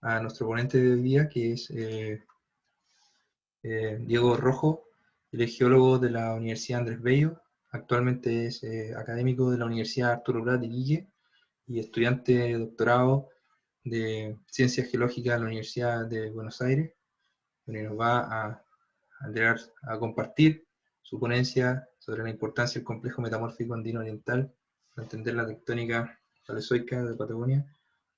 a nuestro ponente de hoy día, que es Diego Rojo. Él es geólogo de la Universidad Andrés Bello. Actualmente es académico de la Universidad Arturo Prat de Iquique y estudiante de doctorado de Ciencias Geológicas de la Universidad de Buenos Aires, donde nos va a compartir su ponencia sobre la importancia del complejo metamórfico andino oriental para entender la tectónica paleozoica de Patagonia.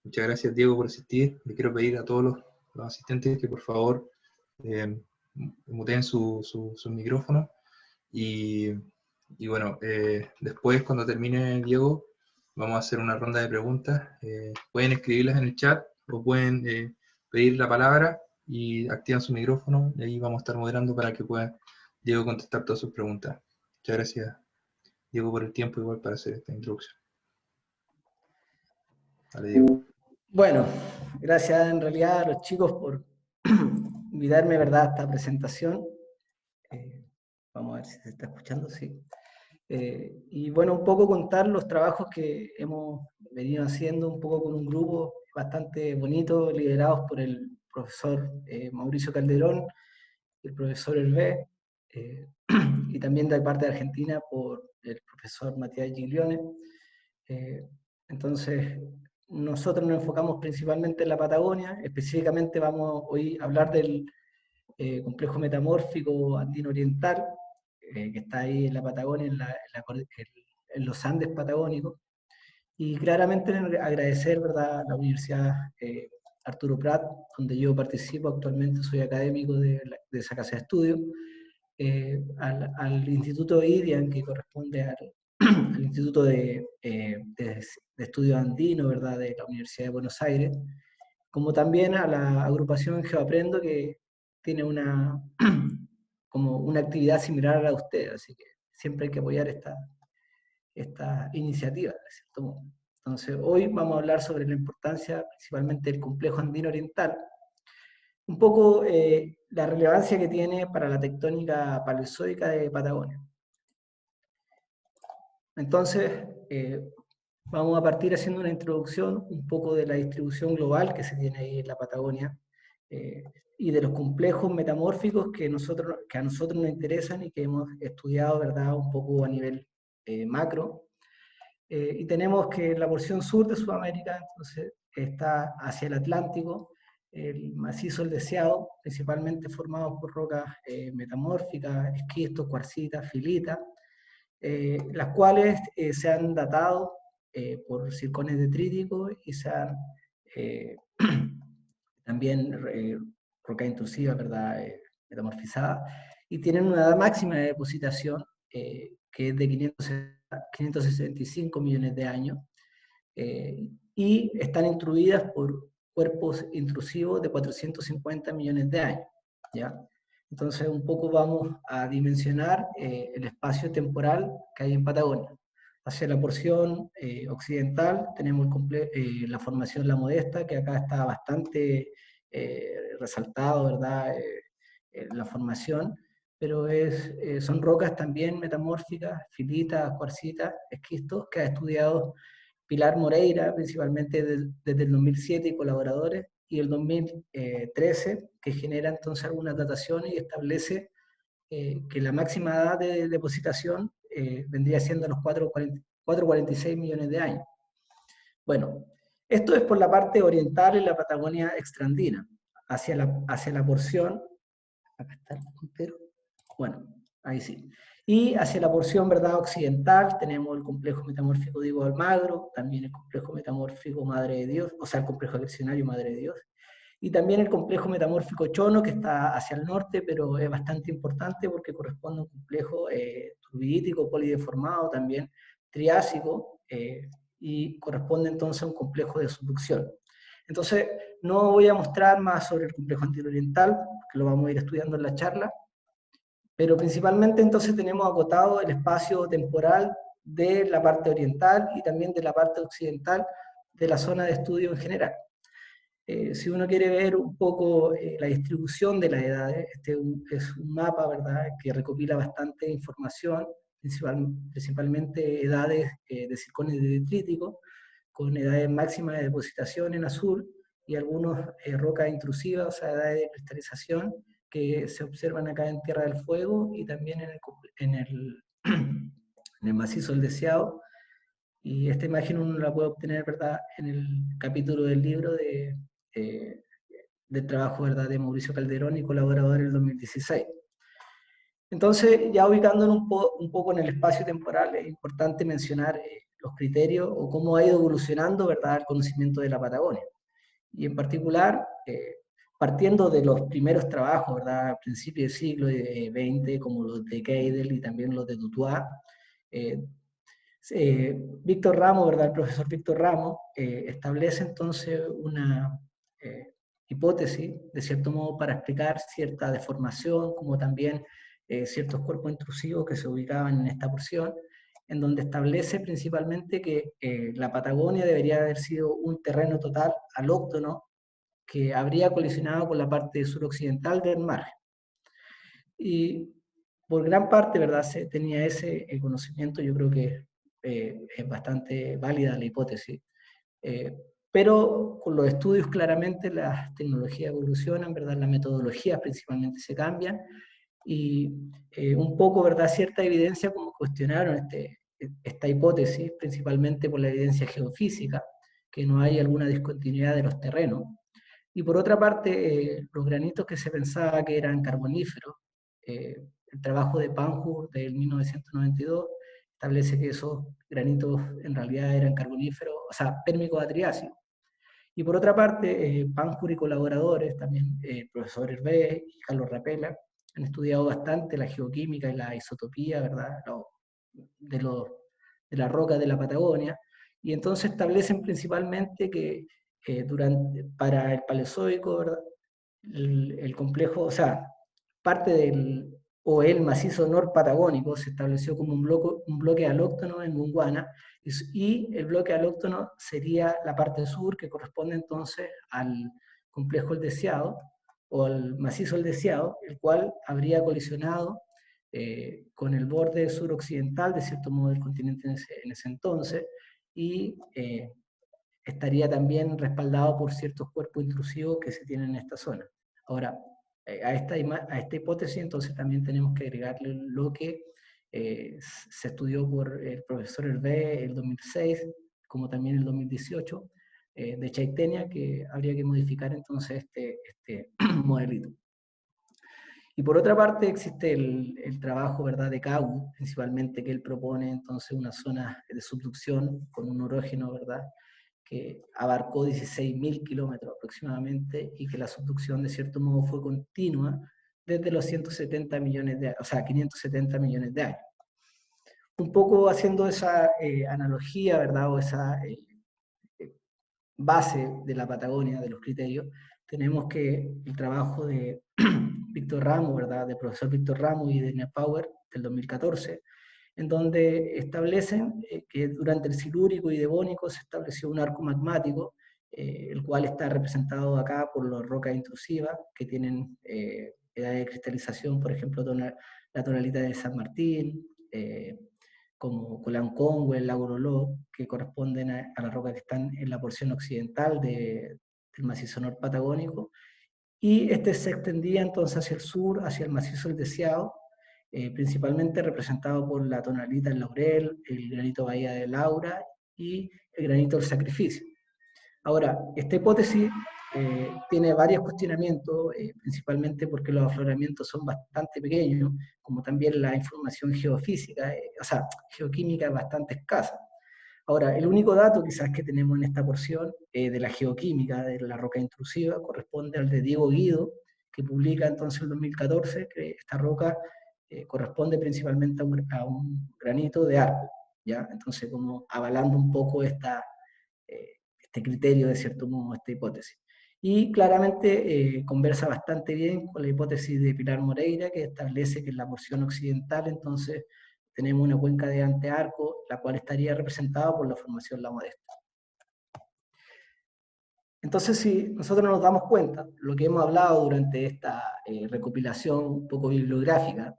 Muchas gracias, Diego, por asistir. Le quiero pedir a todos los asistentes que por favor muteen su micrófono y bueno, después cuando termine Diego vamos a hacer una ronda de preguntas. Pueden escribirlas en el chat o pueden pedir la palabra y activan su micrófono y ahí vamos a estar moderando para que pueda Diego contestar todas sus preguntas. Muchas gracias, Diego, por el tiempo igual para hacer esta introducción. Vale, Diego. Bueno, gracias en realidad a los chicos por invitarme, ¿verdad?, a esta presentación. Vamos a ver si se está escuchando, sí. Y bueno, un poco contar los trabajos que hemos venido haciendo, un poco con un grupo bastante bonito, liderados por el profesor Mauricio Calderón, el profesor Hervé, y también de parte de Argentina por el profesor Matías Giglione. Entonces, nosotros nos enfocamos principalmente en la Patagonia, específicamente vamos hoy a hablar del complejo metamórfico andino oriental, que está ahí en la Patagonia, en los Andes patagónicos, y claramente agradecer, ¿verdad?, a la Universidad Arturo Prat, donde yo participo actualmente, soy académico de esa casa de estudio, al Instituto IDIAN, que corresponde al Instituto de Estudios Andino, ¿verdad?, de la Universidad de Buenos Aires, como también a la agrupación GeoAprendo, que tiene como una actividad similar a la de ustedes, así que siempre hay que apoyar esta iniciativa, de cierto modo. Entonces, hoy vamos a hablar sobre la importancia principalmente del complejo andino oriental, un poco la relevancia que tiene para la tectónica paleozoica de Patagonia. Entonces, vamos a partir haciendo una introducción un poco de la distribución global que se tiene ahí en la Patagonia, y de los complejos metamórficos que a nosotros nos interesan y que hemos estudiado, ¿verdad?, un poco a nivel macro. Y tenemos que la porción sur de Sudamérica entonces está hacia el Atlántico, el macizo El Deseado, principalmente formado por rocas metamórficas, esquistos, cuarcitas, filitas, las cuales se han datado por circones detríticos y se han también roca intrusiva, ¿verdad?, metamorfizada, y tienen una edad máxima de depositación que es de 565 millones de años, y están intruidas por cuerpos intrusivos de 450 millones de años, ¿ya? Entonces, un poco vamos a dimensionar el espacio temporal que hay en Patagonia. Hacia la porción occidental tenemos la formación La Modesta, que acá está bastante resaltado, ¿verdad?, la formación, pero son rocas también metamórficas, filitas, cuarcitas, esquistos, que ha estudiado Pilar Moreira, principalmente desde el 2007 y colaboradores, y el 2013, que genera entonces algunas dataciones y establece que la máxima edad de depositación vendría siendo los 446 millones de años. Bueno, esto es por la parte oriental en la Patagonia extraandina, hacia la porción, acá está el puntero, bueno, ahí sí. Y hacia la porción, ¿verdad?, occidental tenemos el complejo metamórfico Diego de Almagro, también el complejo metamórfico Madre de Dios, o sea, el complejo accionario Madre de Dios, y también el complejo metamórfico Chono, que está hacia el norte, pero es bastante importante porque corresponde a un complejo turbidítico, polideformado, también triásico, y corresponde entonces a un complejo de subducción. Entonces, no voy a mostrar más sobre el complejo antiroriental, que lo vamos a ir estudiando en la charla, pero principalmente entonces tenemos acotado el espacio temporal de la parte oriental y también de la parte occidental de la zona de estudio en general. Si uno quiere ver un poco la distribución de las edades, este es un mapa, ¿verdad?, que recopila bastante información, principalmente edades de circones detríticos, con edades máximas de depositación en azul, y algunas rocas intrusivas, o sea, edades de cristalización, que se observan acá en Tierra del Fuego y también en el macizo del Deseado. Y esta imagen uno la puede obtener, ¿verdad?, en el capítulo del libro del trabajo, ¿verdad?, de Mauricio Calderón y colaborador en el 2016. Entonces, ya ubicándonos un poco en el espacio temporal, es importante mencionar los criterios o cómo ha ido evolucionando, ¿verdad?, el conocimiento de la Patagonia. Y en particular, partiendo de los primeros trabajos, ¿verdad?, a principios del siglo XX, como los de Keidel y también los de Dutoit, Víctor Ramos, ¿verdad?, el profesor Víctor Ramos, establece entonces una hipótesis, de cierto modo, para explicar cierta deformación, como también ciertos cuerpos intrusivos que se ubicaban en esta porción, en donde establece principalmente que la Patagonia debería haber sido un terreno total alóctono que habría colisionado con la parte suroccidental del margen. Y por gran parte, ¿verdad?, se tenía ese conocimiento. Yo creo que es bastante válida la hipótesis. Pero con los estudios claramente las tecnologías evolucionan, ¿verdad?, las metodologías principalmente se cambian, y un poco, ¿verdad?, cierta evidencia como cuestionaron esta hipótesis, principalmente por la evidencia geofísica, que no hay alguna discontinuidad de los terrenos. Y por otra parte, los granitos que se pensaba que eran carboníferos, el trabajo de Pankhurst del 1992 establece que esos granitos en realidad eran carboníferos, o sea, pérmicos a triásico. Y por otra parte, Pankhurst y colaboradores, también el profesor Hervé y Carlos Rapella, han estudiado bastante la geoquímica y la isotopía, ¿verdad?, de, de la roca de la Patagonia, y entonces establecen principalmente que para el Paleozoico, ¿verdad?, el complejo, o sea, parte del, o el macizo norpatagónico se estableció como un bloque alóctono en Gondwana, y el bloque alóctono sería la parte sur, que corresponde entonces al complejo El Deseado, o al macizo El Deseado, el cual habría colisionado con el borde suroccidental, de cierto modo, del continente en ese entonces, y estaría también respaldado por ciertos cuerpos intrusivos que se tienen en esta zona. Ahora, a esta hipótesis entonces también tenemos que agregarle lo que se estudió por el profesor Hervé el 2006, como también el 2018, de Chaitenia, que habría que modificar entonces este modelito. Y por otra parte existe el trabajo, ¿verdad?, de Cagu, principalmente, que él propone entonces una zona de subducción con un orógeno, ¿verdad?, que abarcó 16.000 kilómetros aproximadamente, y que la subducción de cierto modo fue continua desde los 170 millones de años, o sea, 570 millones de años. Un poco haciendo esa analogía, ¿verdad?, o esa base de la Patagonia, de los criterios, tenemos que el trabajo de Víctor Ramos, ¿verdad?, del profesor Víctor Ramos y de Nepower del 2014, en donde establecen que durante el Silúrico y Devónico se estableció un arco magmático, el cual está representado acá por las rocas intrusivas que tienen edad de cristalización, por ejemplo, la tonalidad de San Martín, como Colancón o el lago Loló, que corresponden a las rocas que están en la porción occidental del macizo norpatagónico, y este se extendía entonces hacia el sur, hacia el macizo del Deseado, principalmente representado por la tonalita del Laurel, el granito Bahía de Laura y el granito del Sacrificio. Ahora, esta hipótesis tiene varios cuestionamientos, principalmente porque los afloramientos son bastante pequeños, como también la información geofísica, o sea, geoquímica es bastante escasa. Ahora, el único dato quizás que tenemos en esta porción de la geoquímica de la roca intrusiva corresponde al de Diego Guido, que publica entonces en 2014 que esta roca corresponde principalmente a un granito de arco, ¿ya? Entonces, como avalando un poco este criterio, de cierto modo, esta hipótesis. Y claramente conversa bastante bien con la hipótesis de Pilar Moreira, que establece que en la porción occidental, entonces, tenemos una cuenca de antearco, la cual estaría representada por la formación La Modesta. Entonces, si nosotros nos damos cuenta, lo que hemos hablado durante esta recopilación un poco bibliográfica,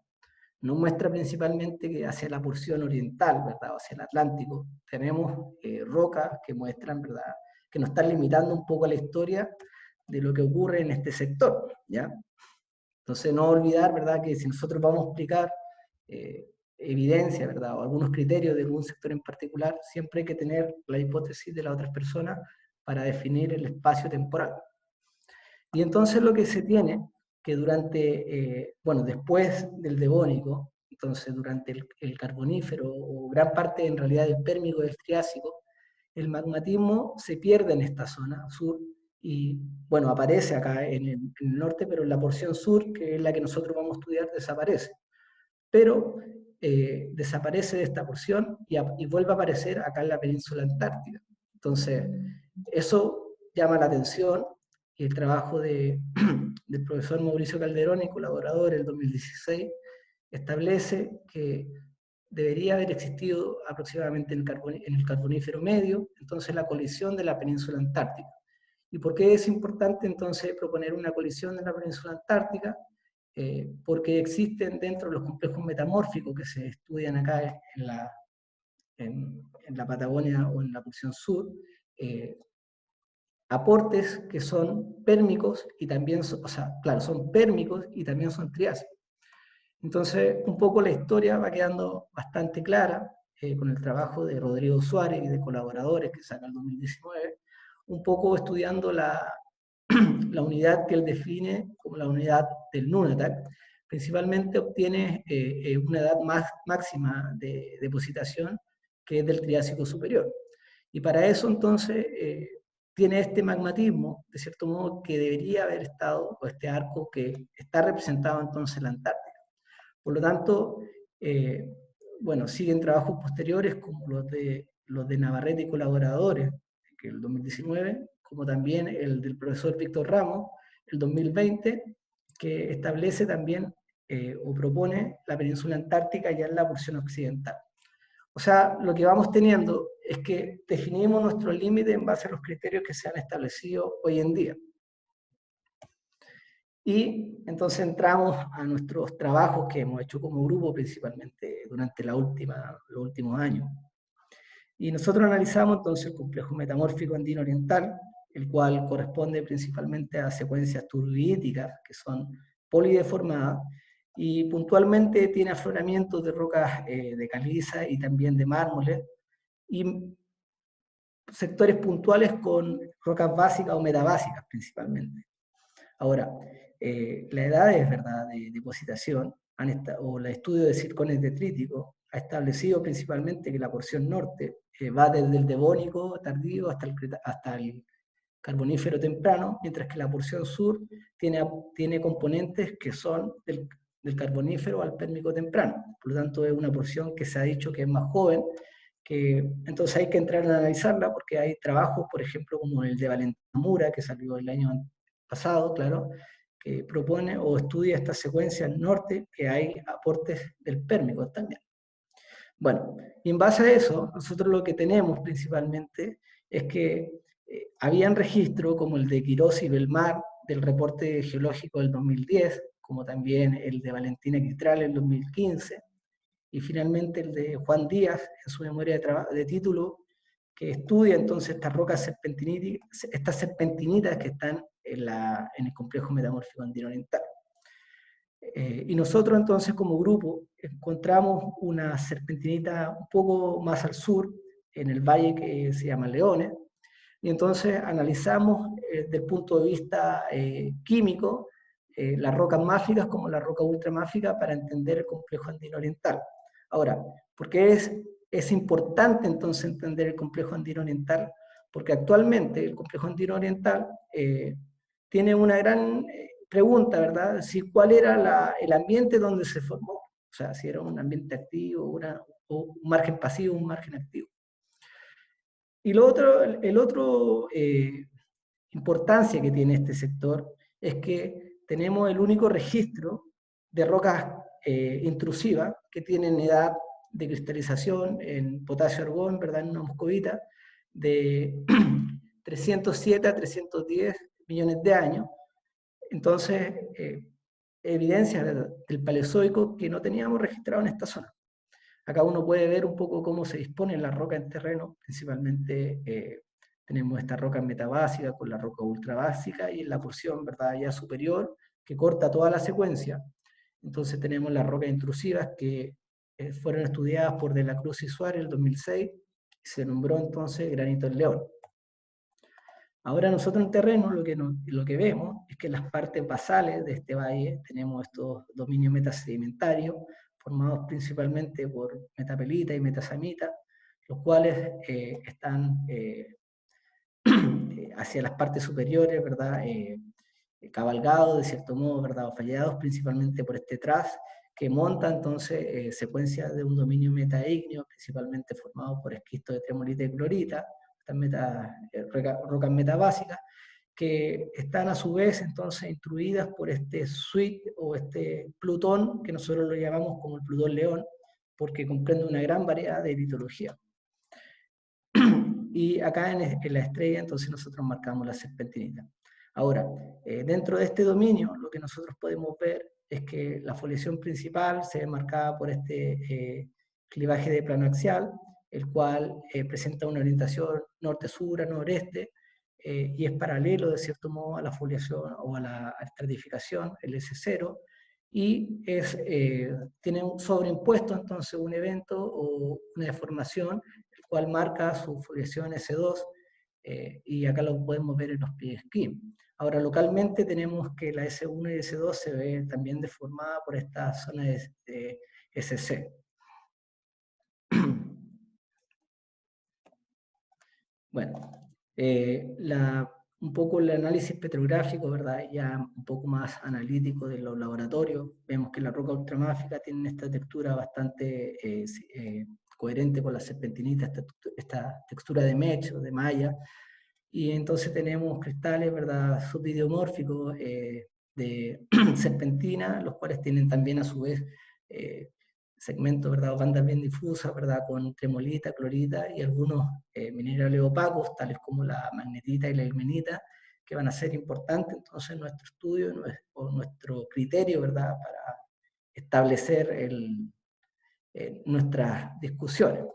nos muestra principalmente que hacia la porción oriental, ¿verdad?, hacia el Atlántico, tenemos rocas que muestran, ¿verdad?, que nos están limitando un poco a la historia de lo que ocurre en este sector, ¿ya? Entonces, no olvidar, ¿verdad?, que si nosotros vamos a explicar evidencia, ¿verdad?, o algunos criterios de algún sector en particular, siempre hay que tener la hipótesis de las otras personas para definir el espacio temporal. Y entonces lo que se tiene, que durante, bueno, después del Devónico, entonces durante el Carbonífero, o gran parte en realidad del Pérmico y del Triásico, el magmatismo se pierde en esta zona sur y, bueno, aparece acá en el norte, pero en la porción sur, que es la que nosotros vamos a estudiar, desaparece. Pero desaparece de esta porción y vuelve a aparecer acá en la península antártica. Entonces, eso llama la atención, y el trabajo del profesor Mauricio Calderón y colaborador en 2016 establece que debería haber existido aproximadamente en el Carbonífero medio, entonces la colisión de la península antártica. ¿Y por qué es importante entonces proponer una colisión de la península antártica? Porque existen dentro de los complejos metamórficos que se estudian acá en la Patagonia o en la porción sur, aportes que son pérmicos y también, o sea, claro, son pérmicos y también son triásicos. Entonces, un poco la historia va quedando bastante clara con el trabajo de Rodrigo Suárez y de colaboradores que saca el 2019, un poco estudiando la unidad que él define como la unidad del Nunatak. Principalmente obtiene una edad máxima de depositación que es del Triásico superior. Y para eso entonces tiene este magmatismo, de cierto modo, que debería haber estado, o este arco que está representado entonces en la Antártica. Por lo tanto, bueno, siguen trabajos posteriores como los de Navarrete y colaboradores, que el 2019, como también el del profesor Víctor Ramos, el 2020, que establece también o propone la península antártica ya en la porción occidental. O sea, lo que vamos teniendo es que definimos nuestros límites en base a los criterios que se han establecido hoy en día. Y entonces entramos a nuestros trabajos que hemos hecho como grupo principalmente durante los últimos años. Y nosotros analizamos entonces el complejo metamórfico andino oriental, el cual corresponde principalmente a secuencias turbidíticas que son polideformadas y puntualmente tiene afloramientos de rocas de caliza y también de mármoles y sectores puntuales con rocas básicas o metabásicas principalmente. Ahora, la edad es verdad de depositación o el estudio de circones detríticos ha establecido principalmente que la porción norte va desde el Devónico tardío hasta el Carbonífero temprano, mientras que la porción sur tiene componentes que son del Carbonífero al Pérmico temprano. Por lo tanto, es una porción que se ha dicho que es más joven, que entonces hay que entrar a analizarla porque hay trabajos, por ejemplo, como el de Valentín Mura, que salió el año pasado, claro, que propone o estudia esta secuencia al norte, que hay aportes del Pérmico también. Bueno, y en base a eso, nosotros lo que tenemos principalmente es que habían registros como el de Quirós y Belmar del reporte geológico del 2010, como también el de Valentina Quistral en 2015, y finalmente el de Juan Díaz en su memoria de título, que estudia entonces estas rocas serpentinitas que están en el complejo metamórfico andino oriental. Y nosotros entonces como grupo encontramos una serpentinita un poco más al sur, en el valle que se llama Leones, y entonces analizamos desde el punto de vista químico las rocas máficas como la roca ultramáfica para entender el complejo andino oriental. Ahora, ¿por qué es importante entonces entender el complejo andino oriental? Porque actualmente el complejo andino oriental tiene una gran pregunta, ¿verdad? Si cuál era el ambiente donde se formó, o sea, si era un ambiente activo o un margen pasivo, un margen activo. Y el otro importancia que tiene este sector es que tenemos el único registro de rocas intrusivas que tienen edad de cristalización en potasio-argón, ¿verdad? En una moscovita de 307 a 310 millones de años. Entonces, evidencia del Paleozoico que no teníamos registrado en esta zona. Acá uno puede ver un poco cómo se disponen las rocas en terreno, principalmente tenemos esta roca metabásica con la roca ultrabásica, y en la porción, ¿verdad?, ya superior, que corta toda la secuencia, entonces tenemos las rocas intrusivas que fueron estudiadas por De la Cruz y Suárez en el 2006, y se nombró entonces granito del León. Ahora nosotros en terreno lo que vemos es que en las partes basales de este valle tenemos estos dominios metasedimentarios, formados principalmente por metapelita y metasamita, los cuales están hacia las partes superiores, ¿verdad?, cabalgados de cierto modo, ¿verdad?, o fallados principalmente por este tras, que monta entonces secuencias de un dominio metaígneo, principalmente formado por esquisto de tremolita y clorita, rocas metabásicas, que están a su vez entonces instruidas por este suite o este Plutón, que nosotros lo llamamos como el Plutón León, porque comprende una gran variedad de litología. Y acá en la estrella entonces nosotros marcamos la serpentinita. Ahora, dentro de este dominio, lo que nosotros podemos ver es que la foliación principal se ve marcada por este clivaje de plano axial, el cual presenta una orientación norte-sur a noreste, y es paralelo, de cierto modo, a la foliación o a la estratificación, el S0, y tiene un sobreimpuesto, entonces, un evento o una deformación, el cual marca su foliación S2, y acá lo podemos ver en los pie esquí. Ahora, localmente tenemos que la S1 y S2 se ve también deformada por esta zona de SC. Bueno, un poco el análisis petrográfico, ¿verdad?, ya un poco más analítico de los laboratorios. Vemos que la roca ultramáfica tiene esta textura bastante coherente con la serpentinita, esta textura de mecho, de malla, y entonces tenemos cristales, ¿verdad?, subidiomórficos de serpentina, los cuales tienen también a su vez segmentos, ¿verdad?, o bandas bien difusas, ¿verdad?, con tremolita, clorita y algunos minerales opacos, tales como la magnetita y la ilmenita, que van a ser importantes entonces en nuestro estudio o nuestro criterio, ¿verdad?, para establecer nuestras discusiones.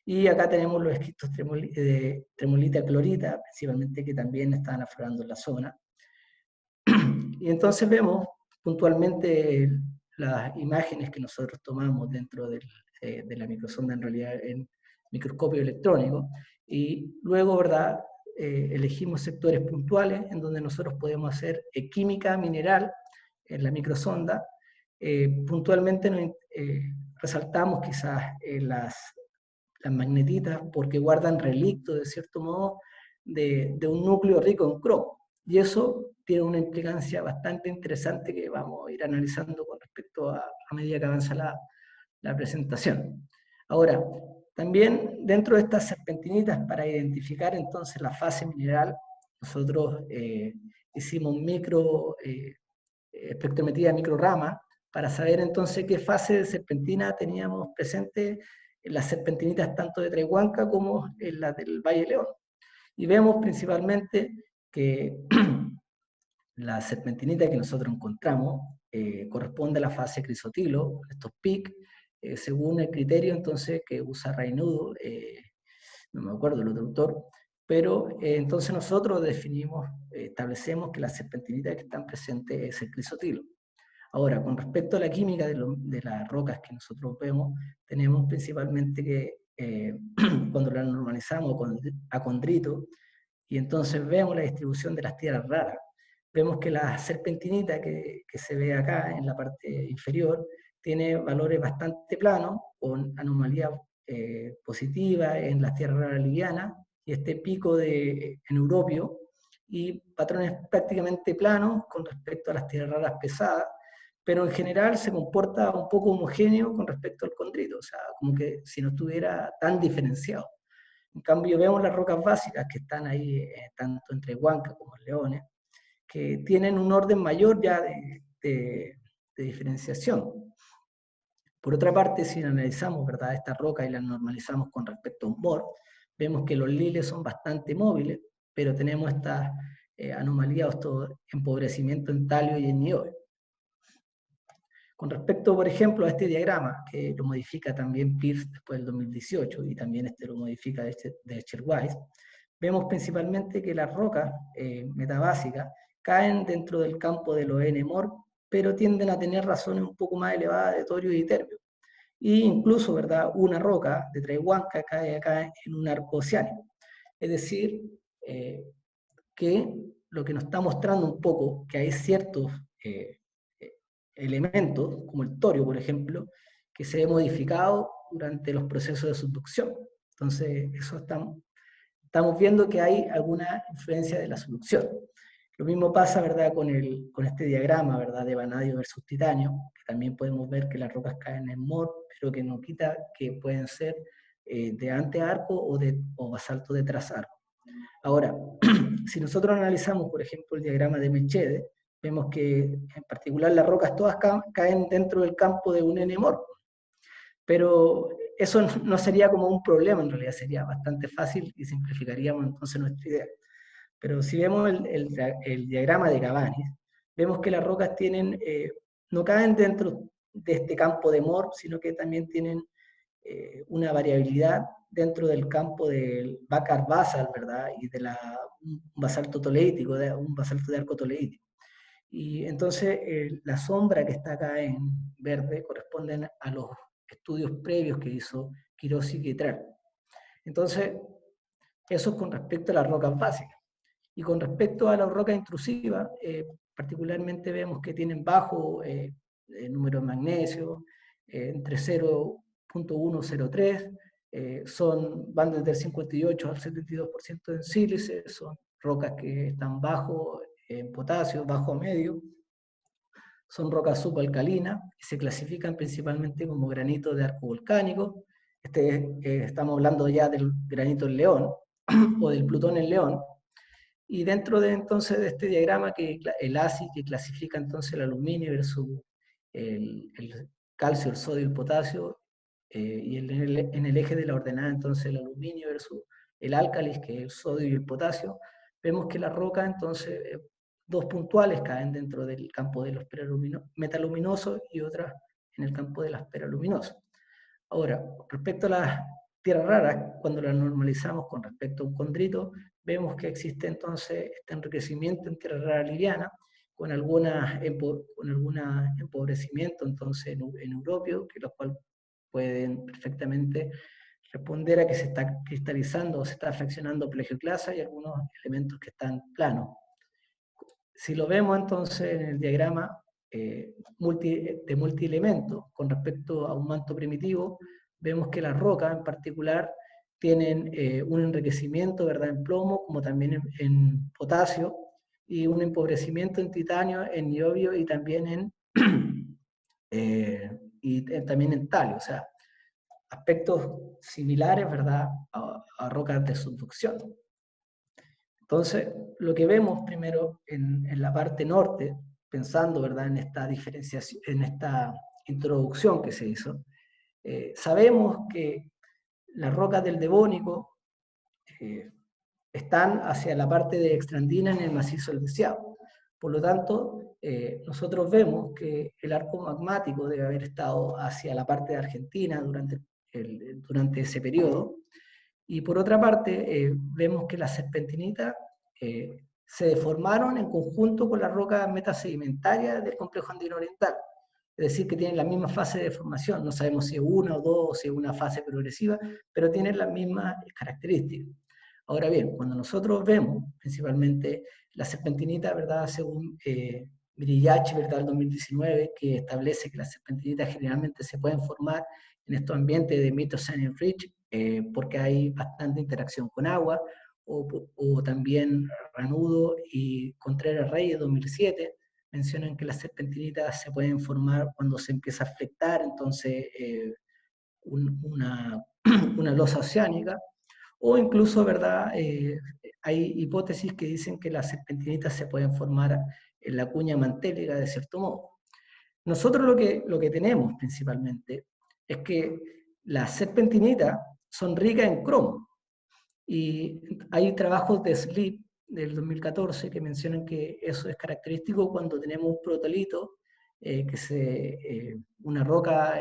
Y acá tenemos los esquistos de tremolita clorita, principalmente, que también están aflorando en la zona. Y entonces vemos puntualmente las imágenes que nosotros tomamos dentro de la microsonda, en realidad en microscopio electrónico, y luego, ¿verdad?, elegimos sectores puntuales en donde nosotros podemos hacer química mineral en la microsonda. Puntualmente resaltamos quizás las magnetitas porque guardan relictos, de cierto modo, de un núcleo rico en cromo. Y eso tiene una implicancia bastante interesante que vamos a ir analizando con respecto a medida que avanza la presentación. Ahora, también dentro de estas serpentinitas, para identificar entonces la fase mineral, nosotros hicimos espectrometría de microrama para saber entonces qué fase de serpentina teníamos presente en las serpentinitas tanto de Traihuanca como en las del Valle León. Y vemos principalmente que la serpentinita que nosotros encontramos corresponde a la fase crisotilo, estos PIC, según el criterio entonces que usa Rainudo, no me acuerdo el otro autor, pero entonces nosotros establecemos que las serpentinitas que están presentes es el crisotilo. Ahora, con respecto a la química de las rocas que nosotros vemos, tenemos principalmente que cuando la normalizamos a condrito, y entonces vemos la distribución de las tierras raras, vemos que la serpentinita que se ve acá en la parte inferior tiene valores bastante planos, con anomalía positiva en las tierras raras livianas, y este pico en europio, y patrones prácticamente planos con respecto a las tierras raras pesadas, pero en general se comporta un poco homogéneo con respecto al condrito, o sea, como que si no estuviera tan diferenciado. En cambio, vemos las rocas básicas que están ahí, tanto entre Huanca como Leones, que tienen un orden mayor ya de diferenciación. Por otra parte, si analizamos, ¿verdad?, esta roca y la normalizamos con respecto a un BOR, vemos que los liles son bastante móviles, pero tenemos estas anomalías, estos empobrecimientos en talio y en niobio. Con respecto, por ejemplo, a este diagrama, que lo modifica también Pierce después del 2018, y también lo modifica de Escher-Weiss, vemos principalmente que las rocas metabásicas caen dentro del campo de los N-MOR, pero tienden a tener razones un poco más elevadas de torio y terbio. Y incluso, ¿verdad?, una roca de Traihuanca cae acá en un arco oceánico. Es decir, que lo que nos está mostrando un poco que hay ciertos elementos, como el torio, por ejemplo, que se ve modificado durante los procesos de subducción. Entonces, eso estamos viendo que hay alguna influencia de la subducción. Lo mismo pasa, ¿verdad?, con este diagrama, ¿verdad?, de vanadio versus titanio, que también podemos ver que las rocas caen en MOR, pero que no quita que pueden ser de antearco o basalto de trasarco. Ahora, si nosotros analizamos, por ejemplo, el diagrama de Melchede, vemos que en particular las rocas todas caen dentro del campo de un N-MOR, pero eso no sería como un problema, en realidad sería bastante fácil y simplificaríamos entonces nuestra idea. Pero si vemos el diagrama de Cabanis, vemos que las rocas no caen dentro de este campo de MOR, sino que también tienen una variabilidad dentro del campo del Bakar basal, ¿verdad? Y de un basalto toleítico, un basalto de arco toleítico. Y entonces la sombra que está acá en verde corresponden a los estudios previos que hizo Quirós y Guitral. Entonces, eso es con respecto a las rocas básicas. Y con respecto a las rocas intrusivas, particularmente vemos que tienen bajo número de magnesio, entre 0.103, van desde el 58 al 72% en sílice, son rocas que están bajo en potasio, bajo a medio, son rocas subalcalinas y se clasifican principalmente como granito de arco volcánico. Estamos hablando ya del granito en León o del Plutón en León. Y dentro de entonces de este diagrama, que el ASI que clasifica entonces el aluminio versus el calcio, el sodio y el potasio, y en el eje de la ordenada entonces el aluminio versus el álcalis, que es el sodio y el potasio, vemos que la roca entonces, dos puntuales caen dentro del campo de los metaluminosos y otras en el campo de las peraluminosas. Ahora, respecto a las tierras raras, cuando las normalizamos con respecto a un condrito, vemos que existe entonces este enriquecimiento en tierra rara liviana, con alguna empobrecimiento entonces en europeo, que los cuales pueden perfectamente responder a que se está cristalizando o se está fraccionando plagioclasa y algunos elementos que están planos. Si lo vemos entonces en el diagrama de multielementos con respecto a un manto primitivo, vemos que las rocas en particular tienen un enriquecimiento, ¿verdad?, en plomo, como también en potasio, y un empobrecimiento en titanio, en niobio y también también en talio, o sea, aspectos similares, ¿verdad?, a rocas de subducción. Entonces, lo que vemos primero en la parte norte, pensando, ¿verdad?, en esta diferenciación, en esta introducción que se hizo, sabemos que las rocas del Devónico están hacia la parte de extrandina en el macizo del Deseado. Por lo tanto, nosotros vemos que el arco magmático debe haber estado hacia la parte de Argentina durante ese periodo. Y por otra parte, vemos que las serpentinitas se deformaron en conjunto con las rocas metasedimentarias del complejo andino oriental. Es decir, que tienen la misma fase de formación. No sabemos si es una o dos, o si es una fase progresiva, pero tienen las mismas características. Ahora bien, cuando nosotros vemos principalmente la serpentinita, ¿verdad?, según Brillachi, ¿verdad?, el 2019, que establece que las serpentinitas generalmente se pueden formar en estos ambientes de Miocene Ridge, porque hay bastante interacción con agua, o también Ranudo y Contreras Reyes, 2007, mencionan que las serpentinitas se pueden formar cuando se empieza a flectar, entonces una losa oceánica, o incluso, ¿verdad?, hay hipótesis que dicen que las serpentinitas se pueden formar en la cuña mantélica de cierto modo. Nosotros lo que tenemos principalmente es que las serpentinitas son ricas en cromo, y hay trabajos de Sleep del 2014 que mencionan que eso es característico cuando tenemos un protolito, una roca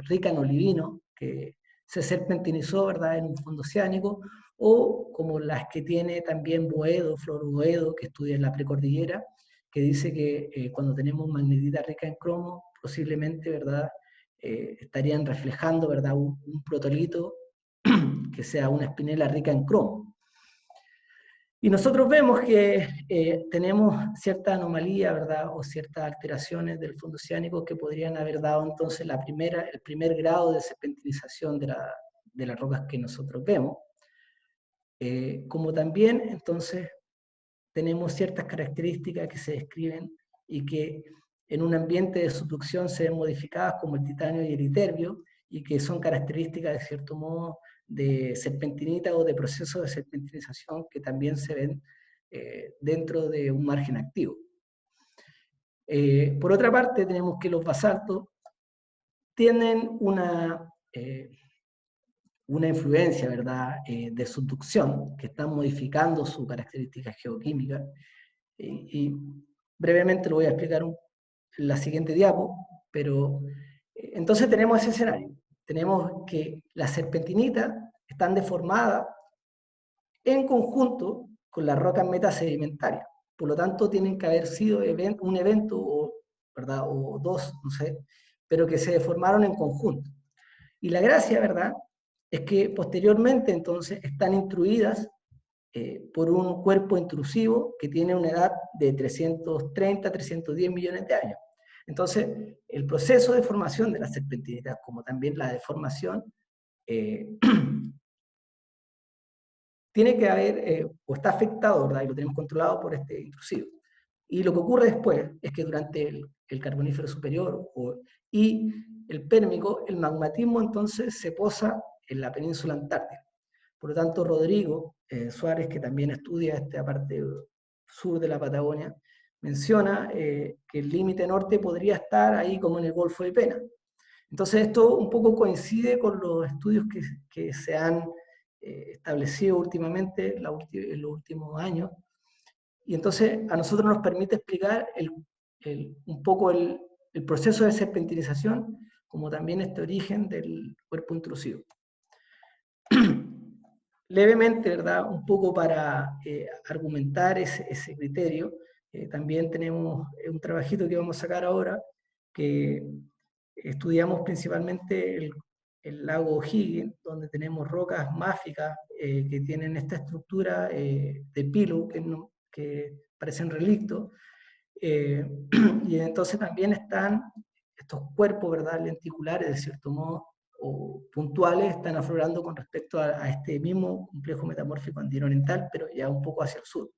rica en olivino, que se serpentinizó, ¿verdad?, en un fondo oceánico, o como las que tiene también Boedo, Flor Boedo, que estudia en la precordillera, que dice que cuando tenemos magnetita rica en cromo, posiblemente, ¿verdad?, estarían reflejando, ¿verdad?, un protolito que sea una espinela rica en cromo. Y nosotros vemos que tenemos cierta anomalía, ¿verdad?, o ciertas alteraciones del fondo oceánico que podrían haber dado entonces el primer grado de serpentinización de las rocas que nosotros vemos. Como también entonces tenemos ciertas características que se describen y que en un ambiente de subducción se ven modificadas, como el titanio y el iterbio, y que son características de cierto modo de serpentinita o de procesos de serpentinización que también se ven dentro de un margen activo. Por otra parte, tenemos que los basaltos tienen una influencia, ¿verdad?, de subducción, que están modificando su característica geoquímica, y brevemente lo voy a explicar en la siguiente diapo, pero entonces tenemos ese escenario. Tenemos que las serpentinitas están deformadas en conjunto con las rocas metasedimentarias. Por lo tanto, tienen que haber sido un evento, ¿verdad?, o dos, no sé, pero que se deformaron en conjunto. Y la gracia, ¿verdad?, es que posteriormente entonces están instruidas por un cuerpo intrusivo que tiene una edad de 330, 310 millones de años. Entonces, el proceso de formación de las serpentinitas, como también la deformación, tiene que haber, o está afectado, ¿verdad?, y lo tenemos controlado por este intrusivo. Y lo que ocurre después es que durante el Carbonífero superior y el Pérmico, el magmatismo entonces se posa en la península antártica. Por lo tanto, Rodrigo Suárez, que también estudia esta parte sur de la Patagonia, menciona que el límite norte podría estar ahí como en el Golfo de Pena. Entonces esto un poco coincide con los estudios que se han establecido últimamente, en los últimos años, y entonces a nosotros nos permite explicar un poco el proceso de serpentinización, como también este origen del cuerpo intrusivo. Levemente, ¿verdad?, un poco para argumentar ese criterio, también tenemos un trabajito que vamos a sacar ahora, que estudiamos principalmente el lago O'Higgins, donde tenemos rocas máficas que tienen esta estructura de pilo, que parecen relictos, y entonces también están estos cuerpos, ¿verdad?, lenticulares, de cierto modo, o puntuales, están aflorando con respecto a este mismo complejo metamórfico andino-oriental, pero ya un poco hacia el sur.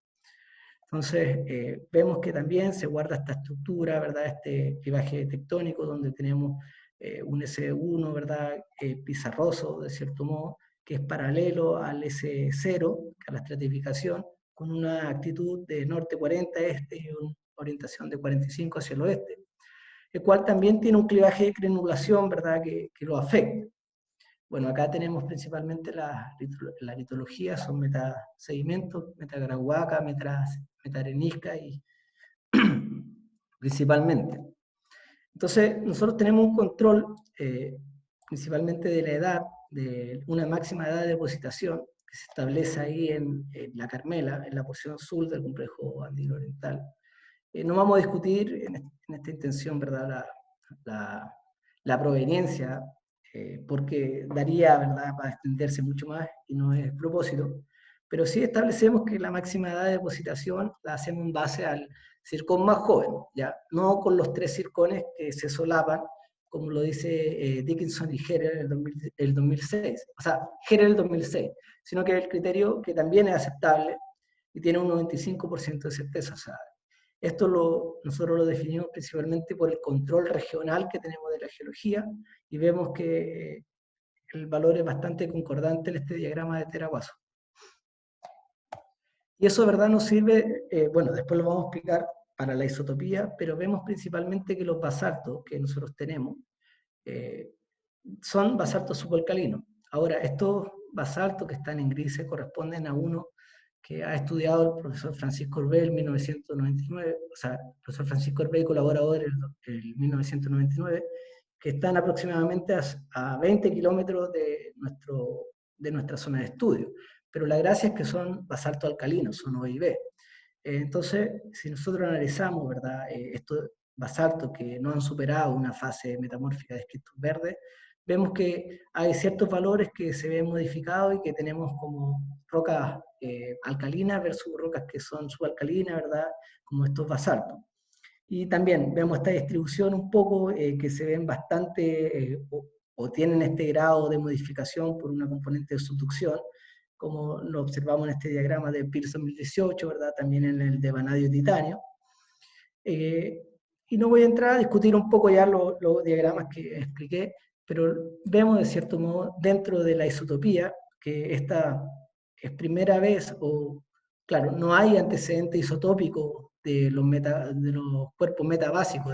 Entonces, vemos que también se guarda esta estructura, ¿verdad?, este clivaje tectónico, donde tenemos un S1, ¿verdad?, pizarroso, de cierto modo, que es paralelo al S0, a la estratificación, con una actitud de norte 40 este y una orientación de 45 hacia el oeste, el cual también tiene un clivaje de crenulación, ¿verdad?, que lo afecta. Bueno, acá tenemos principalmente la litología, son metasedimentos, metagrahuaca, metaarenisca y principalmente. Entonces, nosotros tenemos un control principalmente de la edad, de una máxima edad de depositación que se establece ahí en la Carmela, en la porción sur del complejo andino-oriental. No vamos a discutir en esta intención, ¿verdad?, la proveniencia, porque daría, ¿verdad?, para extenderse mucho más y no es propósito, pero sí establecemos que la máxima edad de depositación la hacemos en base al circón más joven, ¿ya? No con los tres circones que se solapan, como lo dice Dickinson y Herer en el 2006, o sea, Herer el 2006, sino que el criterio que también es aceptable y tiene un 95% de certeza. O sea, esto nosotros lo definimos principalmente por el control regional que tenemos de la geología, y vemos que el valor es bastante concordante en este diagrama de Teraguaso. Y eso, ¿verdad?, nos sirve, bueno, después lo vamos a explicar para la isotopía, pero vemos principalmente que los basaltos que nosotros tenemos son basaltos subalcalinos. Ahora, estos basaltos que están en grises corresponden a uno que ha estudiado el profesor Francisco Orbé en 1999, o sea, el profesor Francisco Orbé, colaborador en 1999, que están aproximadamente a 20 kilómetros de nuestra zona de estudio. pero la gracia es que son basaltos alcalinos, son OIB. Entonces, si nosotros analizamos, ¿verdad?, estos basaltos que no han superado una fase metamórfica de esquistos verdes, vemos que hay ciertos valores que se ven modificados y que tenemos como rocas alcalinas versus rocas que son subalcalinas, ¿verdad?, como estos basaltos. Y también vemos esta distribución un poco que se ven bastante o tienen este grado de modificación por una componente de subducción, como lo observamos en este diagrama de Pearson 2018, ¿verdad?, también en el de vanadio titanio. Y no voy a entrar a discutir un poco ya los diagramas que expliqué, pero vemos de cierto modo dentro de la isotopía que esta es primera vez, o claro, no hay antecedente isotópico de los cuerpos metabásicos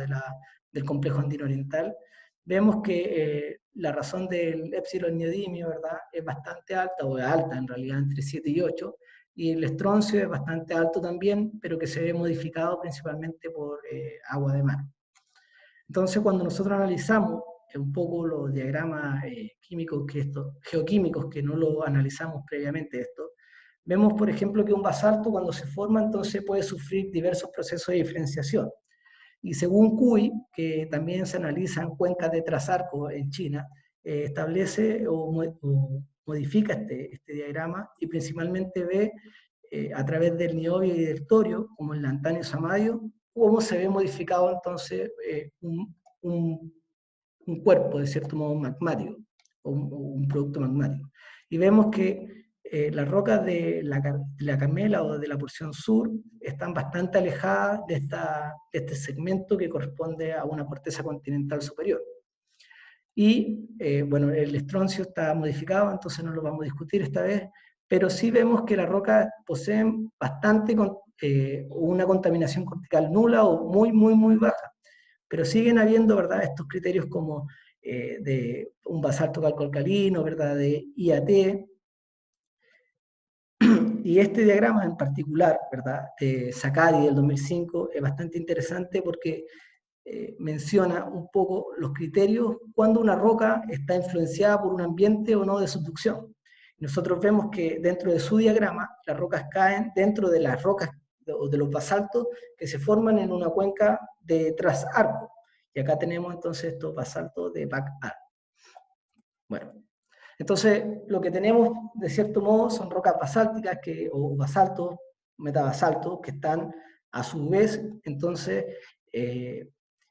del complejo andino oriental. Vemos que la razón del épsilon neodimio, ¿verdad?, es bastante alta, o es alta en realidad, entre 7 y 8, y el estroncio es bastante alto también, pero que se ve modificado principalmente por agua de mar. Entonces, cuando nosotros analizamos un poco los diagramas químicos, geoquímicos, que no lo analizamos previamente esto, vemos, por ejemplo, que un basalto cuando se forma, entonces puede sufrir diversos procesos de diferenciación. Y según Cui, que también se analiza en cuencas de Trasarco en China, establece o modifica este diagrama y principalmente ve a través del niobio y del torio, como el lantanio samadio, cómo se ve modificado entonces un cuerpo, de cierto modo, magmático, o un producto magmático. Y vemos que las rocas de la Carmela o de la porción sur están bastante alejadas de este segmento que corresponde a una corteza continental superior. Y bueno, el estroncio está modificado, entonces no lo vamos a discutir esta vez, pero sí vemos que las rocas poseen bastante una contaminación cortical nula o muy baja, pero siguen habiendo, ¿verdad?, estos criterios como de un basalto calcoalcalino, ¿verdad?, de IAT, y este diagrama en particular, ¿verdad?, de Sacadi del 2005 es bastante interesante porque menciona un poco los criterios cuando una roca está influenciada por un ambiente o no de subducción. Nosotros vemos que dentro de su diagrama las rocas caen dentro de las rocas o de los basaltos que se forman en una cuenca de trasarco. Y acá tenemos entonces estos basaltos de back-arc. Bueno, entonces lo que tenemos de cierto modo son rocas basálticas o basaltos, metabasaltos, que están a su vez entonces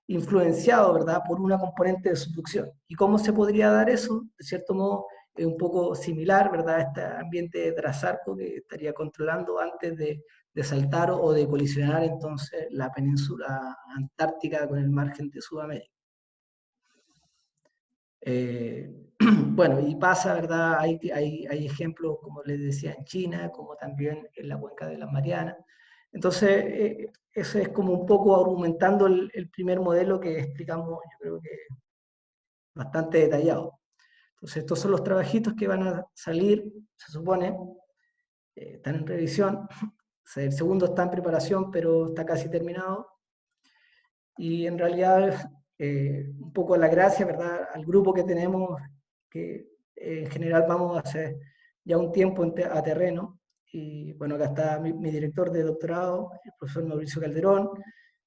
influenciado, ¿verdad?, por una componente de subducción. ¿Y cómo se podría dar eso? De cierto modo, es un poco similar, ¿verdad?, a este ambiente de trasarco que estaría controlando antes de saltar o de colisionar entonces la península antártica con el margen de Sudamérica. Bueno, y pasa, ¿verdad? Hay ejemplos, como les decía, en China, como también en la cuenca de las Marianas. Entonces, eso es como un poco argumentando el primer modelo que explicamos, yo creo que bastante detallado. Entonces, estos son los trabajitos que van a salir, se supone, están en revisión. El segundo está en preparación, pero está casi terminado. Y en realidad, un poco la gracia, ¿verdad?, al grupo que tenemos, que en general vamos a hacer ya un tiempo a terreno. Y bueno, acá está mi director de doctorado, el profesor Mauricio Calderón,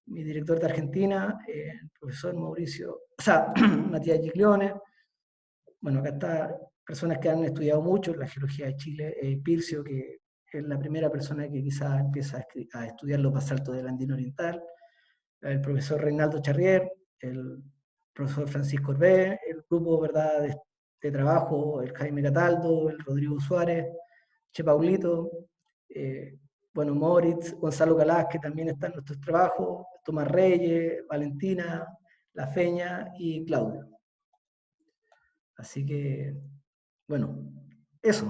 mi director de Argentina, el profesor Matías Giglione. Bueno, acá está personas que han estudiado mucho la geología de Chile, Pircio, que es la primera persona que quizás empieza a estudiar los basaltos del Andino Oriental, el profesor Reinaldo Charrier, el profesor Francisco Orbé, el grupo, ¿verdad?, de trabajo, el Jaime Cataldo, el Rodrigo Suárez, Che Paulito, bueno, Moritz, Gonzalo Calás, que también está en nuestros trabajos, Tomás Reyes, Valentina, La Feña y Claudio. Así que, bueno, eso.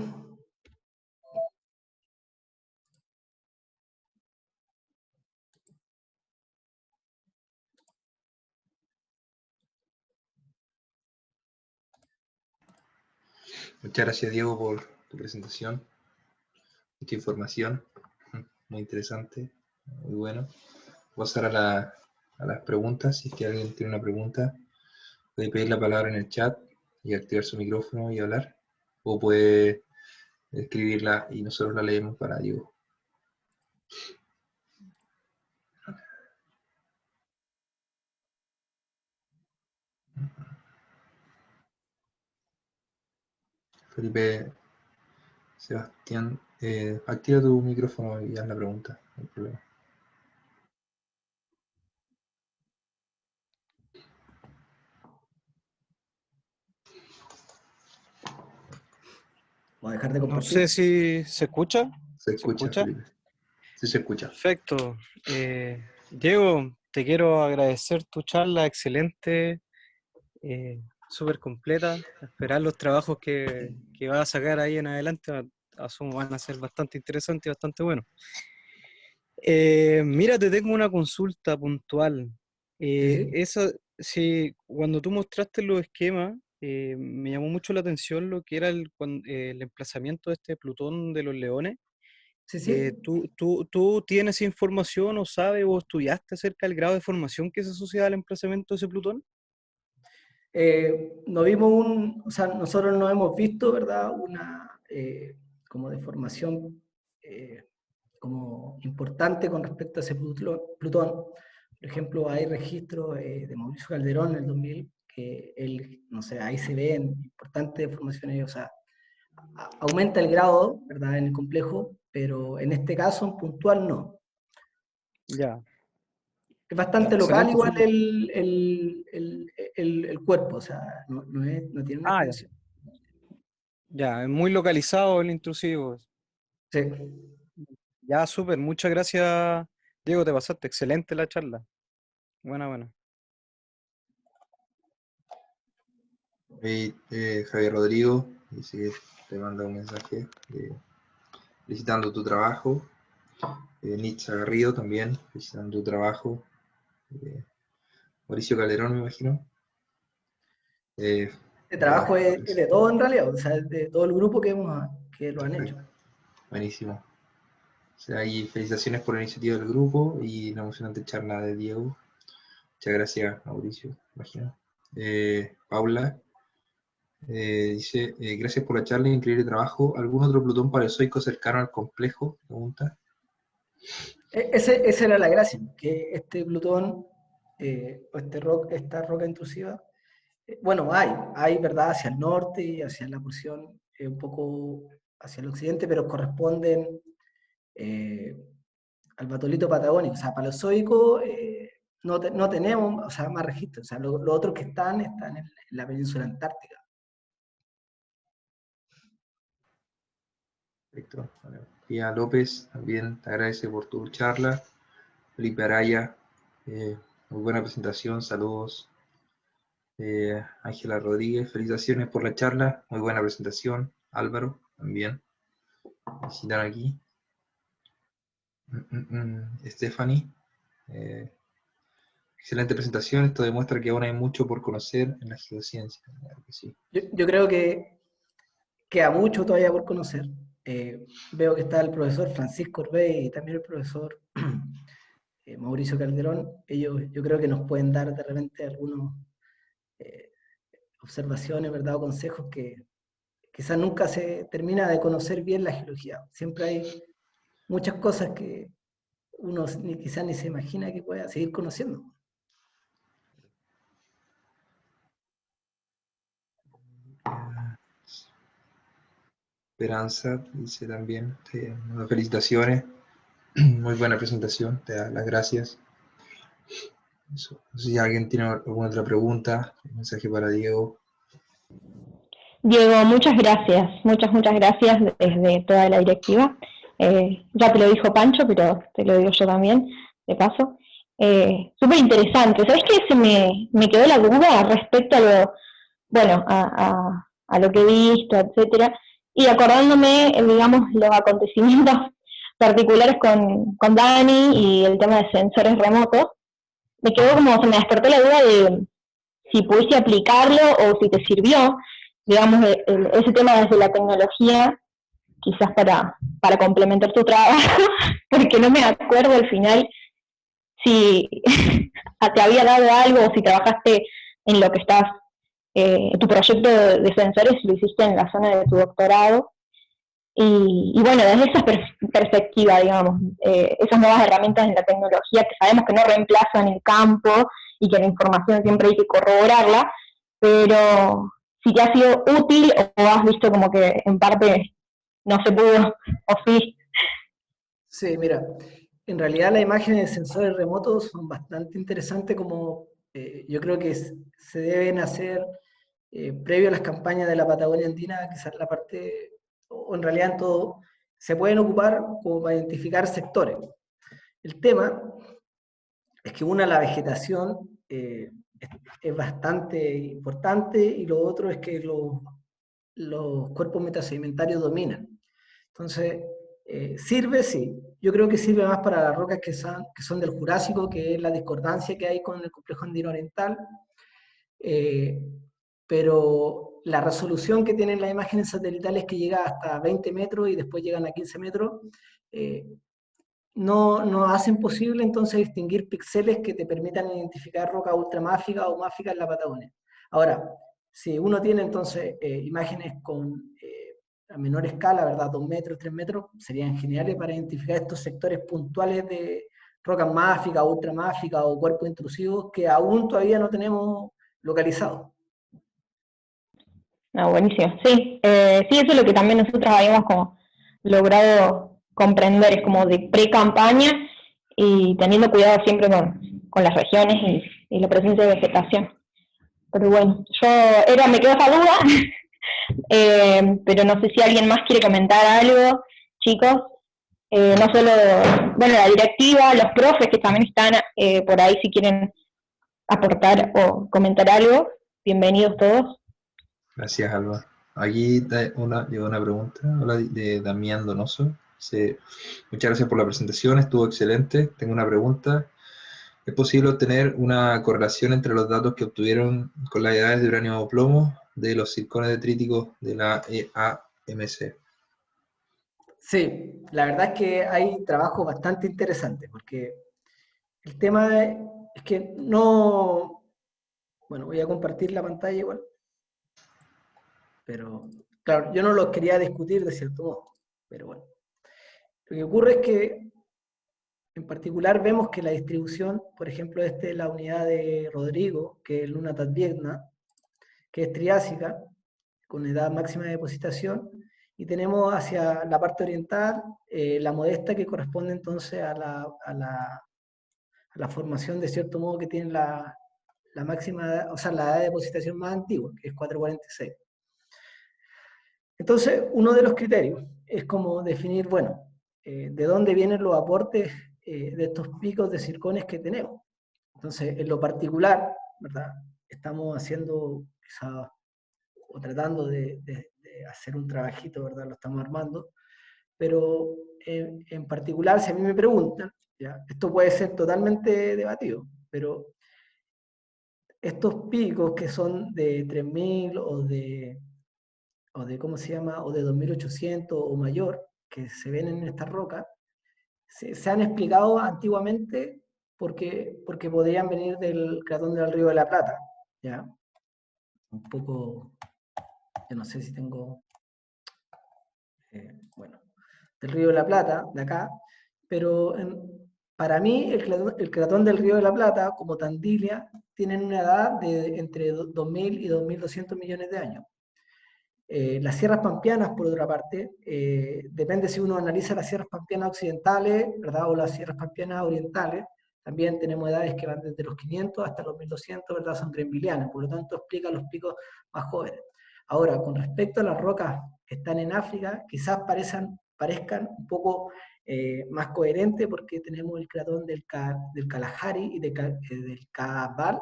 Muchas gracias, Diego, por tu presentación, mucha información, muy interesante, muy bueno. Voy a pasar a las preguntas. Si es que alguien tiene una pregunta, puede pedir la palabra en el chat y activar su micrófono y hablar, o puede escribirla y nosotros la leemos para Diego. Felipe Sebastián, activa tu micrófono y haz la pregunta, no hay problema. Voy a dejar de compartir. No sé si se escucha. Se escucha, Felipe. Sí, se escucha. Perfecto. Diego, te quiero agradecer tu charla, excelente, súper completa. Esperar los trabajos que vas a sacar ahí en adelante, asumo van a ser bastante interesantes y bastante buenos. Mira, te tengo una consulta puntual. Sí. Cuando tú mostraste los esquemas, me llamó mucho la atención lo que era el emplazamiento de este Plutón de los Leones. Sí. ¿Tú tienes información o sabes o estudiaste acerca del grado de formación que se asocia al emplazamiento de ese Plutón? No vimos o sea, nosotros no hemos visto, ¿verdad? Una como deformación como importante con respecto a ese Plutón. Por ejemplo, hay registros de Mauricio Calderón en el 2000 que él, no sé, ahí se ven importantes deformaciones, o sea, aumenta el grado, ¿verdad? En el complejo, pero en este caso en puntual no. Ya. Es bastante Ya, local excelente. igual el cuerpo, o sea, no tiene una Ya. extensión. Ya, es muy localizado el intrusivo. Sí. Ya, súper, muchas gracias, Diego, te pasaste, excelente la charla. Buena. Javier Rodrigo dice que te manda un mensaje felicitando tu trabajo. Nitza Garrido también felicitando tu trabajo. Mauricio Calderón, me imagino. El trabajo es de todo en realidad, o sea, de todo el grupo que lo han hecho. Buenísimo. O sea, y felicitaciones por la iniciativa del grupo y la emocionante charla de Diego. Muchas gracias, Mauricio, imagino. Paula dice, gracias por la charla, increíble trabajo. ¿Algún otro Plutón paleozoico cercano al complejo? Pregunta. Esa era la gracia, que este Plutón, o esta roca intrusiva, bueno, hay, ¿verdad?, hacia el norte y hacia la porción un poco hacia el occidente, pero corresponden al batolito patagónico, o sea, paleozoico no tenemos, o sea, más registros, o sea, los otros que están en la península antártica. Perfecto. Bueno, Pía López también te agradece por tu charla. Felipe Araya, muy buena presentación, saludos. Ángela Rodríguez, felicitaciones por la charla, muy buena presentación. Álvaro, también. Visitan aquí. Stephanie, excelente presentación, esto demuestra que aún hay mucho por conocer en la geociencia. Claro que sí. Yo creo que queda mucho todavía por conocer. Veo que está el profesor Francisco Orbey y también el profesor Mauricio Calderón. Ellos yo creo que nos pueden dar de repente algunas observaciones, ¿verdad?, o consejos que quizás nunca se termina de conocer bien la geología. Siempre hay muchas cosas que uno quizás ni se imagina que pueda seguir conociendo. Esperanza dice también, felicitaciones, muy buena presentación, te da las gracias. Eso. No sé si alguien tiene alguna otra pregunta, un mensaje para Diego. Diego, muchas gracias desde toda la directiva. Ya te lo dijo Pancho, pero te lo digo yo también, de paso. Súper interesante. ¿Sabés qué? Me quedó la duda respecto a lo, bueno, a lo que he visto, etcétera, y acordándome, digamos, los acontecimientos particulares con Dani y el tema de sensores remotos, me quedó como, se me despertó la duda de si pudiste aplicarlo o si te sirvió, digamos, ese tema desde la tecnología, quizás para complementar tu trabajo, porque no me acuerdo al final si te había dado algo o si trabajaste en lo que estás, tu proyecto de sensores lo hiciste en la zona de tu doctorado. Y bueno, desde esa perspectiva, digamos, esas nuevas herramientas en la tecnología que sabemos que no reemplazan el campo y que la información siempre hay que corroborarla, pero si te ha sido útil o has visto como que en parte no se pudo, o sí. Sí, mira, en realidad las imágenes de sensores remotos son bastante interesantes como yo creo que se deben hacer previo a las campañas de la Patagonia Andina, quizás la parte, o en realidad en todo, se pueden ocupar como para identificar sectores. El tema es que la vegetación es bastante importante y lo otro es que los cuerpos metasedimentarios dominan. Entonces, sirve, sí. Yo creo que sirve más para las rocas que son del Jurásico, que es la discordancia que hay con el complejo andino oriental. Pero la resolución que tienen las imágenes satelitales que llega hasta 20 metros y después llegan a 15 metros, no hacen posible entonces distinguir píxeles que te permitan identificar roca ultramáfica o máfica en la Patagonia. Ahora, si uno tiene entonces imágenes a menor escala, ¿verdad? 2 metros, 3 metros, serían geniales para identificar estos sectores puntuales de rocas máficas, ultramáficas o cuerpos intrusivos que aún todavía no tenemos localizados. No, buenísimo. Sí, sí, eso es lo que también nosotros habíamos como logrado comprender, es como de pre-campaña y teniendo cuidado siempre con las regiones y la presencia de vegetación. Pero bueno, me quedó esa duda, pero no sé si alguien más quiere comentar algo, chicos. No solo, bueno, la directiva, los profes que también están por ahí si quieren aportar o comentar algo, bienvenidos todos. Gracias, Alba. Aquí llegó una pregunta, hola, de Damián Donoso. Dice, muchas gracias por la presentación, estuvo excelente. Tengo una pregunta. ¿Es posible obtener una correlación entre los datos que obtuvieron con las edades de uranio o plomo de los circones detríticos de la EAMC? Sí, la verdad es que hay trabajo bastante interesante, porque el tema es que no... Bueno, voy a compartir la pantalla igual. Pero, claro, yo no los quería discutir de cierto modo, pero bueno. Lo que ocurre es que, en particular, vemos que la distribución, por ejemplo, esta es la unidad de Rodrigo, que es Luna Tatviegna, que es triásica, con edad máxima de depositación, y tenemos hacia la parte oriental la Modesta, que corresponde entonces a la formación, de cierto modo, que tiene la máxima, o sea, la edad de depositación más antigua, que es 446. Entonces, uno de los criterios es como definir, bueno, de dónde vienen los aportes de estos picos de circones que tenemos. Entonces, en lo particular, ¿verdad? Estamos haciendo, quizás, o tratando de hacer un trabajito, ¿verdad? Lo estamos armando, pero en particular, si a mí me preguntan, ¿ya? Esto puede ser totalmente debatido, pero estos picos que son de 3000 o de ¿cómo se llama? O de 2800 o mayor, que se ven en esta roca, se han explicado antiguamente porque podrían venir del cratón del Río de la Plata, ¿ya? Un poco, yo no sé si tengo, bueno, del Río de la Plata, de acá, pero para mí el cratón del Río de la Plata, como Tandilia, tienen una edad de entre 2000 y 2200 millones de años. Las sierras pampeanas, por otra parte, depende si uno analiza las sierras pampeanas occidentales, ¿verdad? O las sierras pampeanas orientales, también tenemos edades que van desde los 500 hasta los 1200, ¿verdad? Son greenvillianas, por lo tanto explica los picos más jóvenes. Ahora, con respecto a las rocas que están en África, quizás parezcan un poco más coherentes porque tenemos el cratón del Kalahari y del Kaabal,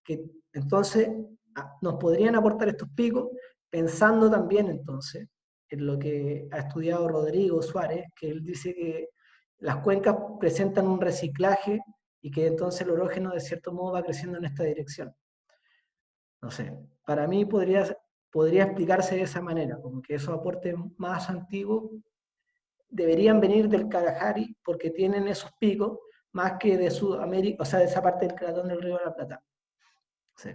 que entonces nos podrían aportar estos picos, pensando también entonces en lo que ha estudiado Rodrigo Suárez, que él dice que las cuencas presentan un reciclaje y que entonces el orógeno de cierto modo va creciendo en esta dirección. No sé, para mí podría explicarse de esa manera, como que esos aportes más antiguos deberían venir del Kalahari porque tienen esos picos más que de Sudamérica, o sea, de esa parte del cratón del Río de la Plata. Sí.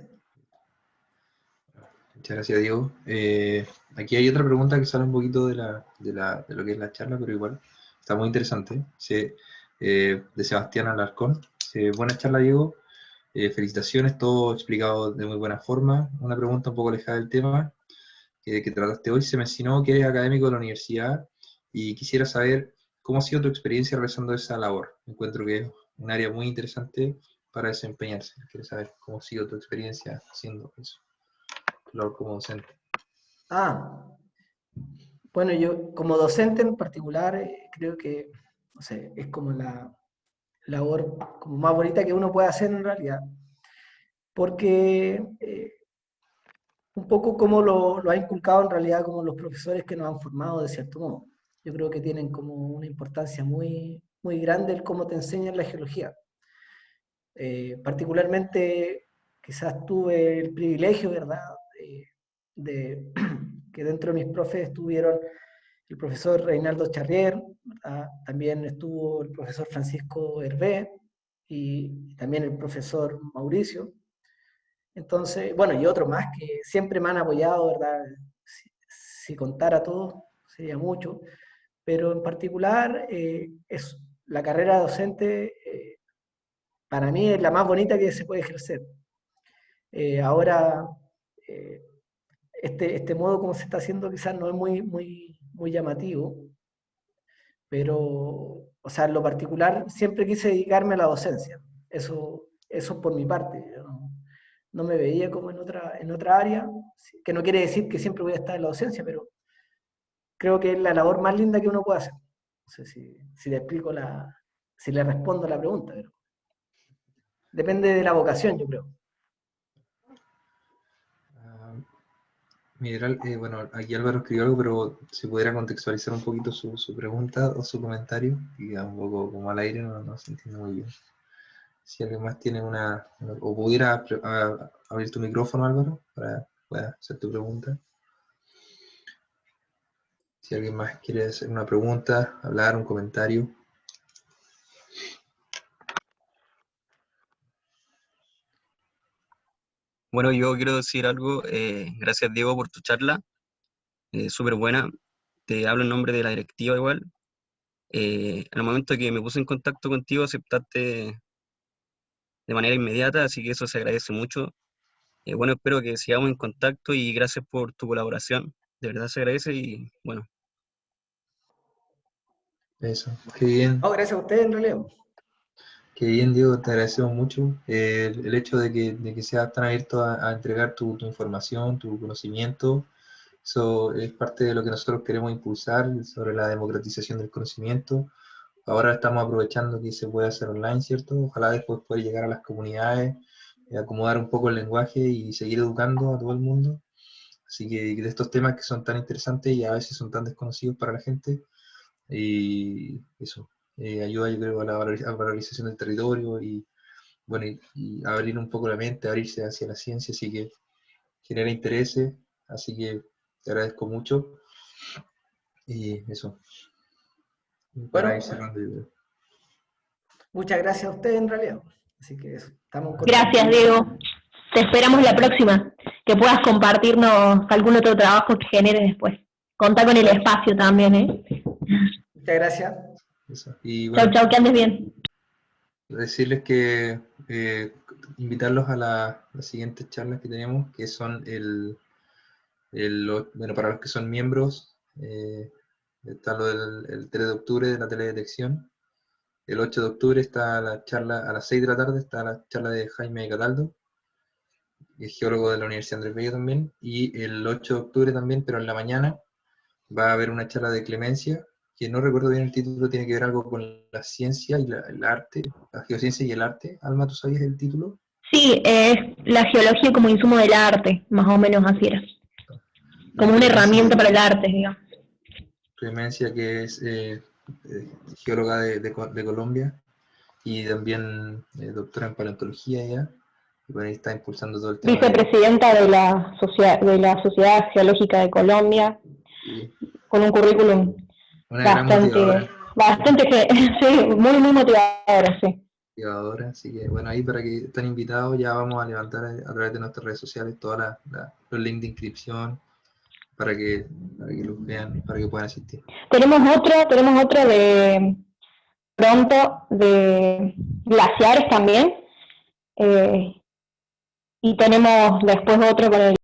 Muchas gracias, Diego. Aquí hay otra pregunta que sale un poquito de lo que es la charla, pero igual está muy interesante. De Sebastián Alarcón. Buena charla, Diego. Felicitaciones, todo explicado de muy buena forma. Una pregunta un poco alejada del tema que trataste hoy. Se mencionó que eres académico de la universidad y quisiera saber cómo ha sido tu experiencia realizando esa labor. Encuentro que es un área muy interesante para desempeñarse. Quiero saber cómo ha sido tu experiencia haciendo eso, tu labor como docente. Bueno, yo como docente en particular creo que, no sé, es como la labor como más bonita que uno puede hacer en realidad, porque un poco como lo ha inculcado en realidad como los profesores que nos han formado de cierto modo. Yo creo que tienen como una importancia muy, muy grande el cómo te enseñan la geología. Particularmente quizás tuve el privilegio, ¿verdad?, de que dentro de mis profes estuvieron el profesor Reinaldo Charrier, ¿verdad? También estuvo el profesor Francisco Hervé y también el profesor Mauricio. Entonces, bueno, y otros más que siempre me han apoyado, ¿verdad? Si contara todos, sería mucho, pero en particular es la carrera docente, para mí es la más bonita que se puede ejercer. Ahora, eh, este modo como se está haciendo quizás no es muy llamativo, pero, o sea, en lo particular siempre quise dedicarme a la docencia. Eso por mi parte. Yo no me veía como en otra área, que no quiere decir que siempre voy a estar en la docencia, pero creo que es la labor más linda que uno puede hacer. No sé si le explico si le respondo a la pregunta, pero depende de la vocación, yo creo. Mineral, bueno, aquí Álvaro escribió algo, pero si pudiera contextualizar un poquito su pregunta o su comentario, y queda un poco como al aire, no se entiende muy bien. Si alguien más tiene o pudiera abrir tu micrófono, Álvaro, para hacer tu pregunta. Si alguien más quiere hacer una pregunta, hablar, un comentario. Bueno, yo quiero decir algo. Gracias, Diego, por tu charla. Súper buena. Te hablo en nombre de la directiva igual. En el momento que me puse en contacto contigo, aceptaste de manera inmediata, así que eso se agradece mucho. Bueno, espero que sigamos en contacto y gracias por tu colaboración. De verdad se agradece y bueno. Eso, qué bien. No, gracias a ustedes en realidad. Qué bien, Diego, te agradecemos mucho el hecho de que seas tan abierto a entregar tu información, tu conocimiento. Eso es parte de lo que nosotros queremos impulsar sobre la democratización del conocimiento. Ahora estamos aprovechando que se puede hacer online, ¿cierto? Ojalá después pueda llegar a las comunidades, acomodar un poco el lenguaje y seguir educando a todo el mundo. Así que de estos temas que son tan interesantes y a veces son tan desconocidos para la gente, y eso ayuda, yo creo, a la valorización del territorio y, bueno, y abrir un poco la mente, abrirse hacia la ciencia, así que genera intereses, así que te agradezco mucho. Y eso. Para Bueno, ir cerrando, yo creo. muchas gracias a ustedes en realidad. Así que eso, estamos con... Gracias, Diego. Te esperamos la próxima, que puedas compartirnos algún otro trabajo que generes después. Contá con el espacio también, ¿eh? Muchas gracias. Eso. Y Chau, bueno, chau, que andes bien. decirles que invitarlos a las siguientes charlas que tenemos, que son bueno, para los que son miembros, está lo del 3 de octubre de la teledetección. El 8 de octubre está la charla, a las 6 de la tarde está la charla de Jaime Cataldo, que es geólogo de la Universidad Andrés Bello también, y el 8 de octubre también, pero en la mañana, va a haber una charla de Clemencia, que no recuerdo bien el título, tiene que ver algo con la ciencia y el arte, la geociencia y el arte. Alma, ¿tú sabías el título? Sí, es la geología como insumo del arte, más o menos así era. Como una herramienta para el arte, digamos. Clemencia, que es geóloga de Colombia y también doctora en paleontología ya, y bueno, ahí está impulsando todo el tema. Vicepresidenta de la Sociedad Geológica de Colombia, Sí. con un currículum Una gran motivadora. bastante, sí, muy motivadora, sí. Ahora, así que bueno, ahí para que estén invitados, ya vamos a levantar a través de nuestras redes sociales todos los links de inscripción para que los vean, para que puedan asistir. Tenemos otro de pronto de glaciares también, y tenemos después otro con el